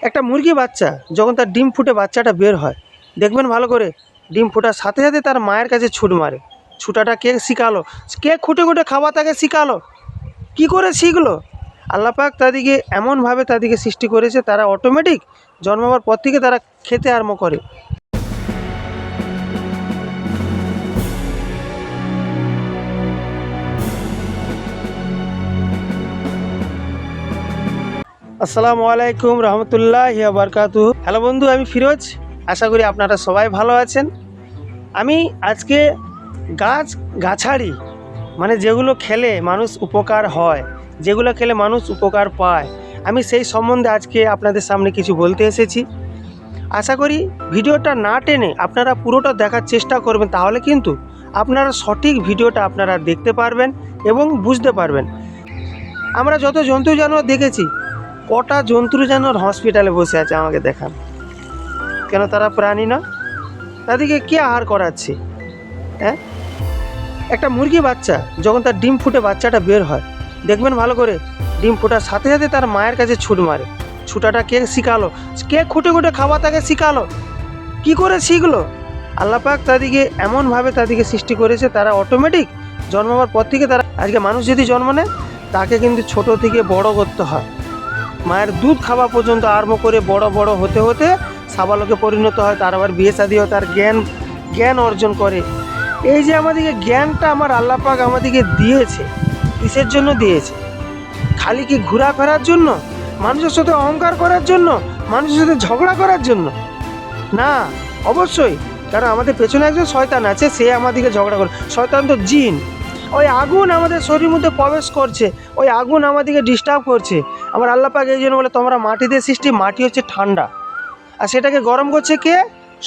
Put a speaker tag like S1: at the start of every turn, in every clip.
S1: একটা মুরগি বাচ্চা যখন তার ডিম ফুটে বাচ্চাটা বের হয়, দেখবেন ভালো করে, ডিম ফোটার সাথে সাথে তার মায়ের কাছে ছুট মারে। ছুটাটা কে শিখালো? কে খুঁটে খুঁটে খাওয়া তাকে শিখালো? কি করে শিখলো? আল্লাহ পাক তাদেরকে এমনভাবে তাদেরকে সৃষ্টি করেছে, তারা অটোমেটিক জন্মাবার পর থেকে তারা খেতে আরম্ভ করে। আসসালামু আলাইকুম রহমতুল্লাহি ওয়া বারাকাতুহু। হ্যালো বন্ধু, আমি ফিরোজ। আশা করি আপনারা সবাই ভালো আছেন। আমি আজকে গাছাড়ি মানে যেগুলো খেলে মানুষ উপকার হয়, যেগুলো খেলে মানুষ উপকার পায়, আমি সেই সম্বন্ধে আজকে আপনাদের সামনে কিছু বলতে এসেছি। আশা করি ভিডিওটা না টেনে আপনারা পুরোটা দেখার চেষ্টা করবেন, তাহলে কিন্তু আপনারা সঠিক ভিডিওটা আপনারা দেখতে পারবেন এবং বুঝতে পারবেন। আমরা যত জন্তু জানোয়ার দেখেছি, কটা জন্তু জানোয়ার হসপিটালে বসে আছে, আমাকে দেখান। কেন তারা প্রাণী না? তাদেরকে কে আহার করাচ্ছে? হ্যাঁ, একটা মুরগি বাচ্চা যখন তার ডিম ফুটে বাচ্চাটা বের হয়, দেখবেন ভালো করে, ডিম ফোটার সাথে সাথে তার মায়ের কাছে ছুট মারে। ছুটাটা কে শিখালো? কে খুঁটে খুঁটে খাওয়া তাকে শিখালো? কি করে শিখলো? আল্লাহ পাক তাদেরকে এমনভাবে তাদেরকে সৃষ্টি করেছে, তারা অটোমেটিক জন্মাবার পর থেকে তারা, আজকে মানুষ যদি জন্ম নেয় তাকে কিন্তু ছোট থেকে বড় করতে হয়, মায়ের দুধ খাওয়া পর্যন্ত আরম্ভ করে বড় বড় হতে হতে সাবালকে পরিণত হয়, তার আবার বিয়ে শাদী হয়, তার জ্ঞান অর্জন করে। এই যে আমাদেরকে জ্ঞানটা আমার আল্লাহ পাক আমাদেরকে দিয়েছে, কিসের জন্য দিয়েছে? খালি কি ঘোরাফেরার জন্য, মানুষের সাথে অহংকার করার জন্য, মানুষের সাথে ঝগড়া করার জন্য? না, অবশ্যই। কারণ আমাদের পেছনে একজন শয়তান আছে, সে আমাদেরকে ঝগড়া করে। শয়তান তো জিন। ওই আগুন আমাদের শরীরের মধ্যে প্রবেশ করছে, ওই আগুন আমাদেরকে ডিস্টার্ব করছে। আমার আল্লাহ পাক এই জন্য বলে, তোমরা মাটিতে সৃষ্টি, মাটি হচ্ছে ঠান্ডা, আর সেটাকে গরম করছে কে?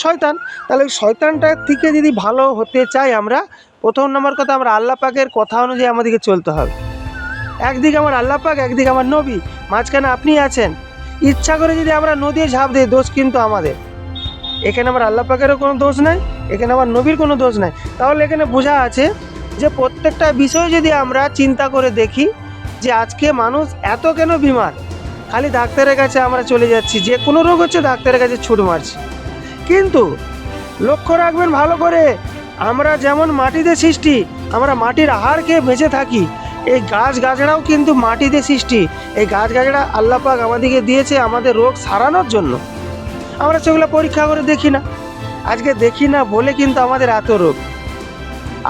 S1: শয়তান। তাহলে ওই শয়তানটা থেকে যদি ভালো হতে চাই আমরা, প্রথম নম্বর কথা, আমরা আল্লাহ পাকের কথা অনুযায়ী আমাদেরকে চলতে হবে। একদিকে আমার আল্লাহ পাক, একদিকে আমার নবী, মাঝখানে আপনি আছেন। ইচ্ছা করে যদি আমরা নদীতে ঝাঁপ দিই, দোষ কিন্তু আমাদের। এখানে আমার আল্লাহ পাকেরও কোনো দোষ নাই, এখানে আমার নবীর কোনো দোষ নাই। তাহলে এখানে বোঝা আছে যে প্রত্যেকটা বিষয় যদি আমরা চিন্তা করে দেখি, যে আজকে মানুষ এত কেন বিমার, খালি ডাক্তারের কাছে আমরা চলে যাচ্ছি, যে কোনো রোগ হচ্ছে ডাক্তারের কাছে ছুট মারছি। কিন্তু লক্ষ্য রাখবেন ভালো করে, আমরা যেমন মাটিতে সৃষ্টি, আমরা মাটির আহার খেয়ে বেঁচে থাকি, এই গাছগাছড়াও কিন্তু মাটিতে সৃষ্টি। এই গাছগাছড়া আল্লাহ পাক আমাদেরকে দিয়েছে আমাদের রোগ সারানোর জন্য। আমরা সেগুলো পরীক্ষা করে দেখি না, আজকে দেখি না বলে কিন্তু আমাদের এত রোগ।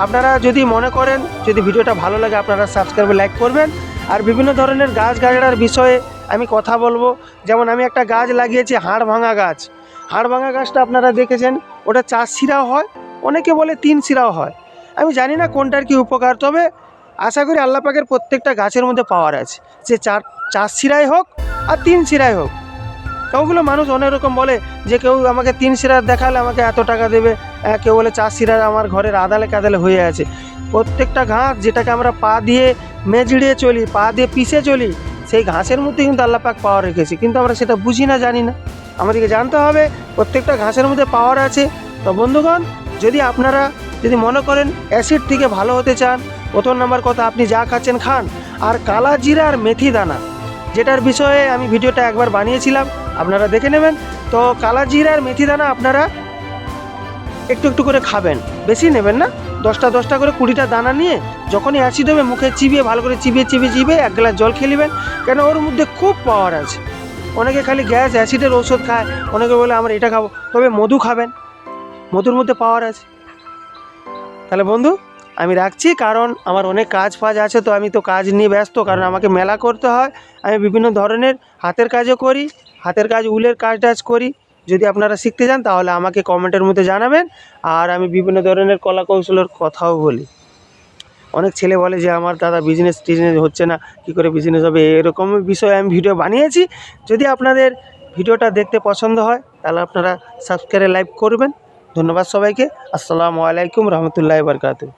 S1: আপনারা যদি মনে করেন, যদি ভিডিওটা ভালো লাগে, আপনারা সাবস্ক্রাইব লাইক করবেন। আর বিভিন্ন ধরনের গাছগাছড়ার বিষয়ে আমি কথা বলবো। যেমন আমি একটা গাছ লাগিয়েছি, হাড় ভাঙা গাছ। হাড় ভাঙা গাছটা আপনারা দেখেছেন, ওটা 4 শিরাও হয়, অনেকে বলে 3 শিরাও হয়। আমি জানি না কোনটার কি উপকার, তবে আশা করি আল্লাহ পাকের প্রত্যেকটা গাছের মধ্যে পাওয়ার আছে, সে 4 শিরাই হোক আর 3 শিরাই হোক। ওগুলো মানুষ অনেক রকম বলে, যে কেউ আমাকে 3 শিরার দেখালে আমাকে এত টাকা দেবে, কেউ বলে 4 শিরার আমার ঘরের আদালে কাদালে হয়ে আছে। প্রত্যেকটা ঘাস যেটাকে আমরা পা দিয়ে মেজড়িয়ে চলি, পা দিয়ে পিষে চলি, সেই ঘাসের মধ্যে কিন্তু আল্লাহ পাক পাওয়ার রেখেছে, কিন্তু আমরা সেটা বুঝি না, জানি না। আমাদেরকে জানতে হবে প্রত্যেকটা ঘাসের মধ্যে পাওয়ার আছে। তো বন্ধুগণ, যদি আপনারা যদি মনে করেন অ্যাসিড থেকে ভালো হতে চান, প্রথম নাম্বার কথা, আপনি যা খাচ্ছেন খান। আর কালা জিরা আর মেথি দানা, যেটার বিষয়ে আমি ভিডিওটা একবার বানিয়েছিলাম, আপনারা দেখে নেবেন। তো কালা জিরা আর মেথি দানা আপনারা একটু একটু করে খাবেন, বেশি নেবেন না। 10টা করে 20টা দানা নিয়ে যখনই অ্যাসিড হবে, মুখে চিবিয়ে ভালো করে চিবিয়ে 1 গ্লাস জল খেয়ে নেবেন। কেন ওর মধ্যে খুব পাওয়ার আছে। অনেকে খালি গ্যাস অ্যাসিডের ওষুধ খায়, অনেকে বলে আমরা এটা খাবো, তবে মধু খাবেন, মধুর মধ্যে পাওয়ার আছে। তাহলে বন্ধু, আমি রাখছি, কারণ আমার অনেক কাজ আছে, তো আমি তো কাজ নিয়ে ব্যস্ত, কারণ আমাকে মেলা করতে হয়। আমি বিভিন্ন ধরনের হাতের কাজও করি, হাতের কাজ, উলের কাজ করি। যদি আপনারা শিখতে চান তাহলে আমাকে কমেন্টের মধ্যে জানাবেন। আর আমি বিভিন্ন ধরনের কলা কৌশলের কথাও বলি। অনেক ছেলে বলে যে আমার দাদা বিজনেস হচ্ছে না, কী করে বিজনেস হবে, এরকম বিষয়ে আমি ভিডিও বানিয়েছি। যদি আপনাদের ভিডিওটা দেখতে পছন্দ হয় তাহলে আপনারা সাবস্ক্রাইব লাইক করবেন। ধন্যবাদ সবাইকে। আসসালামু আলাইকুম রহমতুল্লাহি ওয়া বারাকাতুহু।